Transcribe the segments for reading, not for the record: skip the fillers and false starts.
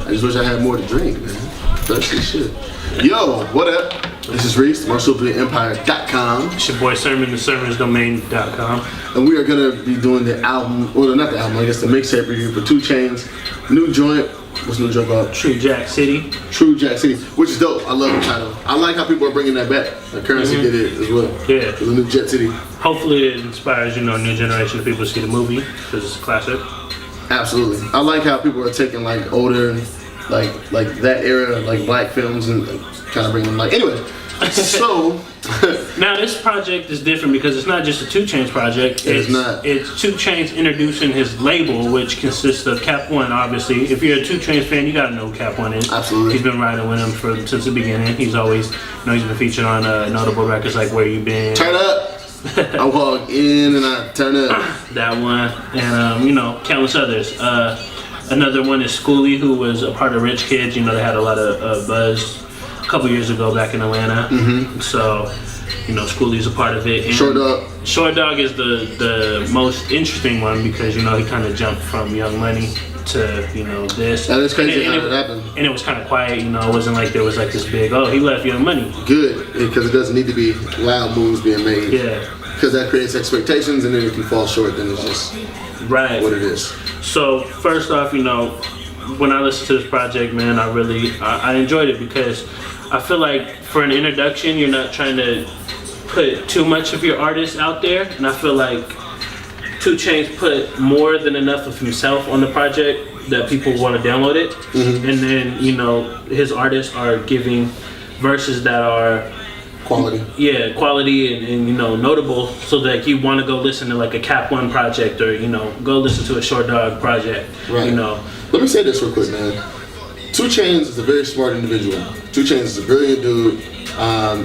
I just wish I had more to drink, man. Thirsty shit. Yo, what up? This is Reese, MarsupianEmpire.com. It's your boy Sermon, thesermonsdomain.com. And we are going to be doing the album, well, not the album, I guess the mixtape review for 2 Chainz. New joint. What's the new joint called? True Jack City. True Jack City, which is dope. I love the title. I like how people are bringing that back. Like Currency did it as well. Yeah. The new Jet City. Hopefully it inspires, a new generation of people to see the movie, because it's a classic. Absolutely. I like how people are taking like older, like that era, like black films and kind of bringing them like, anyway. So now this project is different because it's not just a 2 Chainz project. It's not. It's 2 Chainz introducing his label, which consists of Cap One. Obviously, if you're a 2 Chainz fan, you gotta know who Cap One is. Absolutely. He's been riding with him since the beginning. He's always, he's been featured on notable records like Where You Been. Turn Up. I walk in and I turn up. That one, and countless others. Another one is Schoolie, who was a part of Rich Kids. They had a lot of buzz a couple years ago back in Atlanta. So, Schoolie's a part of it. And Short Dog. Short Dog is the most interesting one because he kind of jumped from Young Money to this. That is crazy how it happened. And it was kind of quiet. It wasn't like there was like this big, oh, he left Young Money. Good, because it doesn't need to be loud moves being made. Yeah. Because that creates expectations, and then if you fall short, then it's just right what it is. So first off, when I listened to this project, man, I enjoyed it because I feel like for an introduction, you're not trying to put too much of your artist out there, and I feel like 2 Chainz put more than enough of himself on the project that people want to download it, and then his artists are giving verses that are quality. Yeah, quality and notable, so that you want to go listen to like a Cap One project or go listen to a Short Dog project. Right. Let me say this real quick, man. 2 Chainz is a very smart individual. 2 Chainz is a brilliant dude,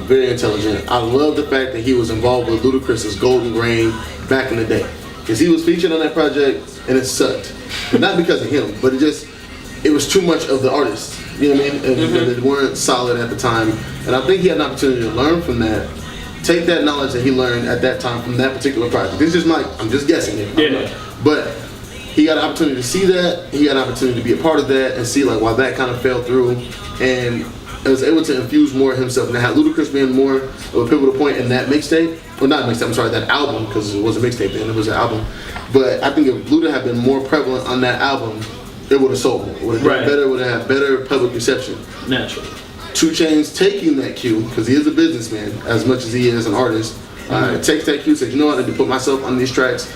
very intelligent. I love the fact that he was involved with Ludacris's Golden Rain back in the day, because he was featured on that project and it sucked. But not because of him, but it was too much of the artist. You know what I mean? And they weren't solid at the time. And I think he had an opportunity to learn from that. Take that knowledge that he learned at that time from that particular project. This is I'm just guessing it. Yeah. But he got an opportunity to see that. He got an opportunity to be a part of that and see why that kind of fell through. And was able to infuse more of himself. Now, had Ludacris been more of a pivotal point in that mixtape, or not mixtape, I'm sorry, that album, because it was a mixtape then, it was an album. But I think if Luda had been more prevalent on that album, it would have sold more. It would have done better, would have had better public reception. Naturally. 2 Chainz taking that cue, because he is a businessman as much as he is an artist, takes that cue, says, I need to put myself on these tracks,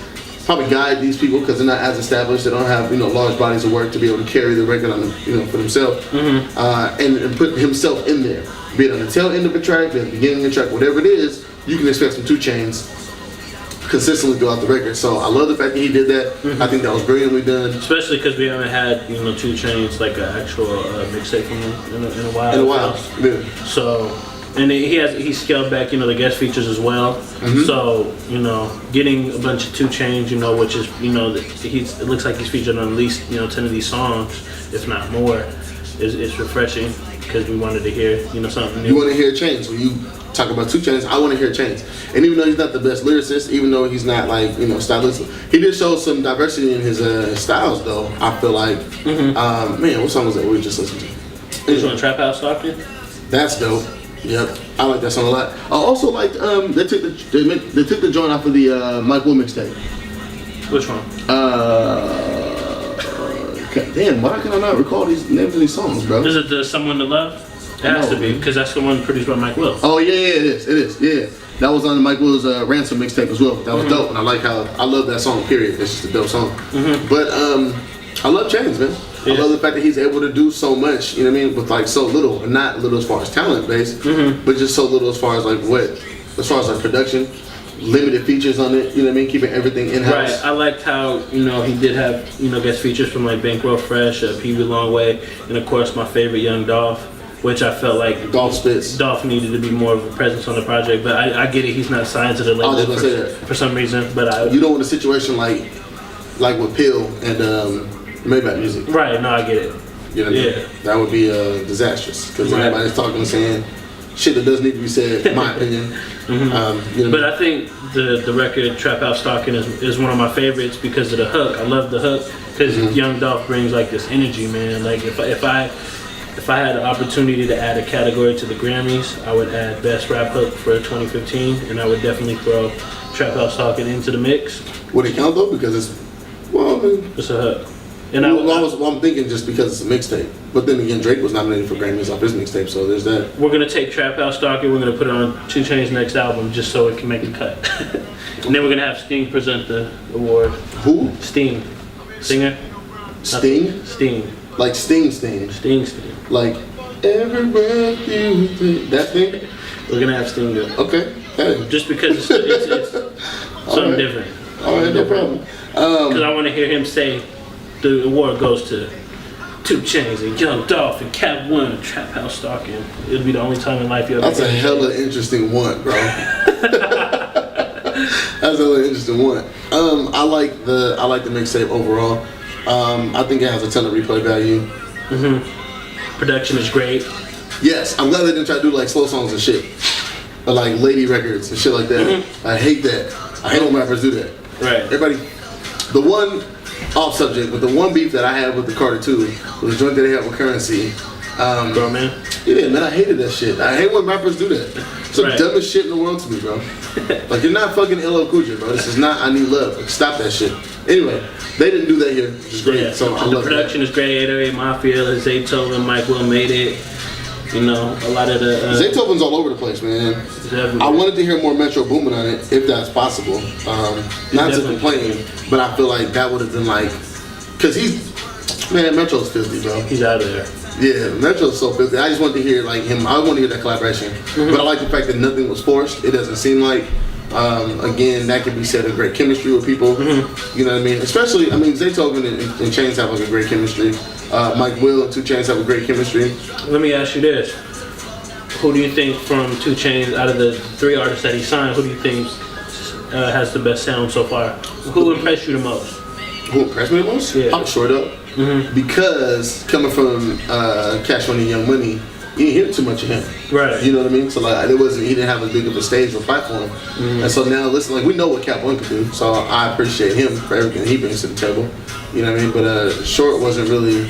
probably guide these people because they're not as established, they don't have large bodies of work to be able to carry the record on for themselves, and put himself in there, be it on the tail end of a track, be it at the beginning of the track, whatever it is, you can expect some 2 Chainz consistently throughout the record. So I love the fact that he did that. I think that was brilliantly done. Especially because we haven't had 2 Chainz like an actual mixtape from him in a while. In a while, yeah. So, and he scaled back the guest features as well. So getting a bunch of 2 Chainz, which is it looks like he's featured on at least 10 of these songs, if not more, is refreshing because we wanted to hear something new. You want to hear Chainz when you talk about 2 Chainz. I want to hear Chainz, and even though he's not the best lyricist, even though he's not stylistic, he did show some diversity in his styles though. I feel like man, what song was that we just listened to? He's on Trap House Doctor. That's dope. Yep, I like that song a lot. I also liked they took the joint off of the Mike Will mixtape. Which one? Damn, why can I not recall these names of these songs, bro? Is it the Someone to Love? It has to be, because that's the one produced by Mike Will. Oh yeah, it is. Yeah, that was on Mike Will's Ransom mixtape as well. That was dope, and I love that song. Period. It's just a dope song. But I love Chainz, man. I love the fact that he's able to do so much. You know what I mean? With so little, and not little as far as talent based, but just so little as far as as far as production. Limited features on it, keeping everything in-house. Right, I liked how, he did have, guest features from Bankroll Fresh, Pee Wee Longway, and of course my favorite Young Dolph, which I felt like Dolph needed to be more of a presence on the project, but I get it, he's not signed to the label for some reason, but you don't want a situation like with Pill and Maybach Music. Right, no, I get it. You know what I mean? That would be disastrous, because everybody's talking and saying shit that doesn't need to be said, in my opinion. You know, But I think the record Trap House Stalking is one of my favorites because of the hook. I love the hook because Young Dolph brings like this energy, man. Like if I had the opportunity to add a category to the Grammys, I would add Best Rap Hook for 2015, and I would definitely throw Trap House Stalking into the mix. would it count though? Because it's, well, I mean, It's a hook. And I'm thinking just because it's a mixtape. But then again, Drake was nominated for Grammys off his mixtape, so there's that. we're gonna take Trap House Stalking, we're gonna put it on 2 Chainz' next album just so it can make the cut. And then we're gonna have Sting present the award. Who? Sting. Singer? Sting? Sting. Like Sting. Sting. Like, every breath you take. That thing? We're gonna have Sting do it. Okay. Hey. Just because it's something right. different. Alright, no problem. Because I want to hear him say the award goes to 2 Chainz and Young Dolph and Cap One, Trap House Stalking. It'll be the only time in life you'll ever That's a hella interesting one, bro. That's a hella interesting one. I like the mixtape overall. I think it has a ton of replay value. Production is great. Yes, I'm glad they didn't try to do like slow songs and shit. Or like lady records and shit like that. I hate that. I hate when rappers do that. Right. Everybody, the one off subject, but the one beef that I had with the Carter 2 was the joint that they had with Currency. Bro, man. Yeah, man, I hated that shit. I hate when rappers do that. It's the Right. dumbest shit in the world to me, bro. Like, you're not fucking LL Cool J, bro. This is not I Need Love. Like, stop that shit. Anyway, they didn't do that here, which is great. Yeah. So I the love production is great. 808 Mafia, Zaytoven, Mike Will made it. You know, a lot of the. Zaytoven's all over the place, man. everywhere. I wanted to hear more Metro Boomin on it, if that's possible. Not to complain, but I feel like that would have been like, cause man, Metro's filthy, bro. He's out of there. Yeah, Metro's so filthy. I just want to hear like him. I want to hear that collaboration, but I like the fact that nothing was forced. It doesn't seem like. Again, that could be said of great chemistry with people. You know what I mean? Especially, I mean, Zaytoven and Chainz have like a great chemistry. Mike Will and 2 Chainz have a great chemistry. Let me ask you this. Who do you think from 2 Chainz, out of the 3 artists that he signed, who do you think has the best sound so far? Who impressed you the most? Who impressed me the most? Yeah. I'm Short Up. Because coming from Cash Money, Young Money, you didn't hear too much of him. Right. You know what I mean? So like, he didn't have as big of a stage or platform. And so now, listen, like we know what Cap One can do. So I appreciate him for everything he brings to the table. You know what I mean? But Short wasn't really.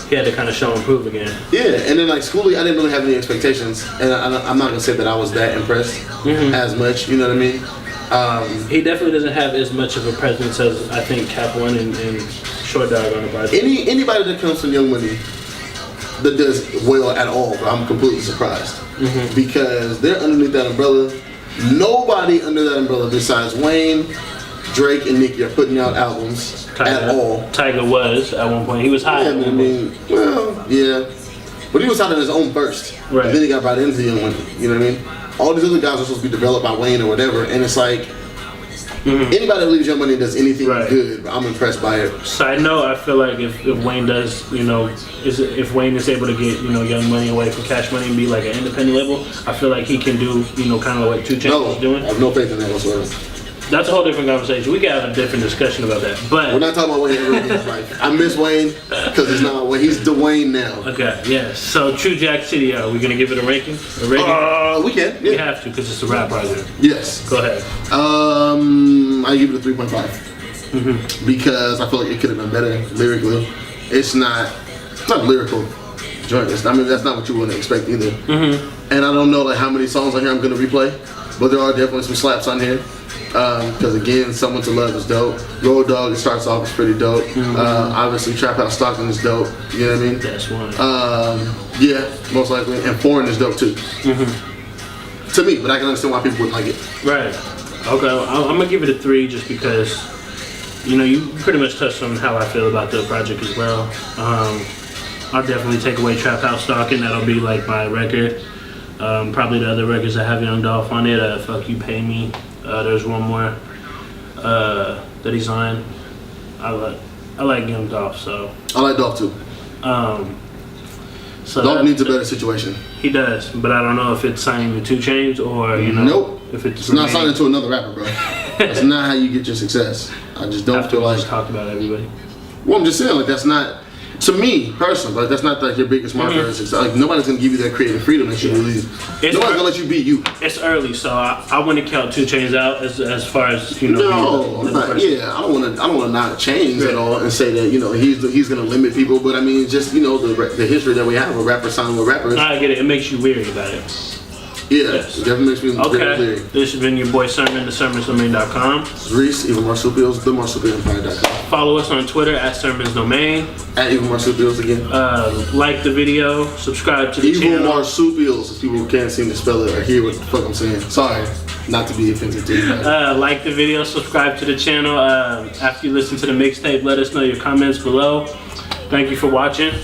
He had to kind of show and prove again. Yeah, and then like Schoolie, I didn't really have any expectations, and I'm not gonna say that I was that impressed as much. You know what I mean? He definitely doesn't have as much of a presence as I think Cap One and Short Dog on the project. Anybody that comes from Young Money that does well at all, but I'm completely surprised because they're underneath that umbrella. Nobody under that umbrella besides Wayne, Drake, and Nicki are putting out albums at all. Tiger was at one point. He was high. Yeah, I mean, well, yeah, but he was out on his own first. Right. And then he got brought into Young Money. You know what I mean? All these other guys are supposed to be developed by Wayne or whatever, and it's like. Anybody that leaves Young Money and does anything good, I'm impressed by it. Side note, I feel like if Wayne does, if Wayne is able to get, Young Money away from Cash Money and be like an independent label, I feel like he can do, kind of what 2 Chainz is doing. I have no faith in that whatsoever. That's a whole different conversation. We can have a different discussion about that. But we're not talking about Wayne ever in his life. I miss Wayne because he's not Wayne. He's Dwayne now. Okay, yeah. So True Jack City, are we gonna give it a ranking? We can. Yeah. We have to because it's a rap project. Yes. Go ahead. I give it a 3.5 because I feel like it could have been better lyrically. It's not lyrical joint. I mean, that's not what you want to expect either. And I don't know like how many songs on here I'm gonna replay, but there are definitely some slaps on here. Because again, Someone to Love is dope. Road Dogg, it starts off, is pretty dope. Obviously, Trap House Stalking is dope. You know what I mean? That's one. Yeah, most likely. And Foreign is dope too. To me, but I can understand why people wouldn't like it. Right. Okay, I'm gonna give it a 3 just because, you pretty much touched on how I feel about the project as well. I'll definitely take away Trap House Stalking. That'll be like my record. Probably the other records that have Young Dolph on it. Fuck You, Pay Me. There's one more that he's on. I like Young Dolph, so. I like Dolph too. So Dolph needs a better situation. He does, but I don't know if it's signing to 2 Chainz or Nope. if it's not signing to another rapper, bro. That's not how you get your success. I just don't feel like. Talk about everybody. Well, I'm just saying, like that's not. To me, personally, like that's not like your biggest marker. It's like nobody's gonna give you that creative freedom that you really. Nobody's gonna let you be you. It's early, so I wouldn't count 2 Chainz out as far as you know. No, I'm not, yeah, I don't want to knock Chainz at all and say that he's gonna limit people. But I mean, just the history that we have of rappers signing with rappers. I get it. It makes you weary about it. Yeah, yes. It definitely makes me very clear. This has been your boy Sermon, thesermonsdomain.com. Reese, Even Marsupials, themarsupialempire.com. Follow us on Twitter at sermonsdomain. At Even Marsupials again. Like the video, subscribe to the channel. Even Marsupials, if people can't seem to spell it or hear what the fuck I'm saying. Sorry, not to be offensive to you. Like the video, subscribe to the channel. After you listen to the mixtape, let us know your comments below. Thank you for watching.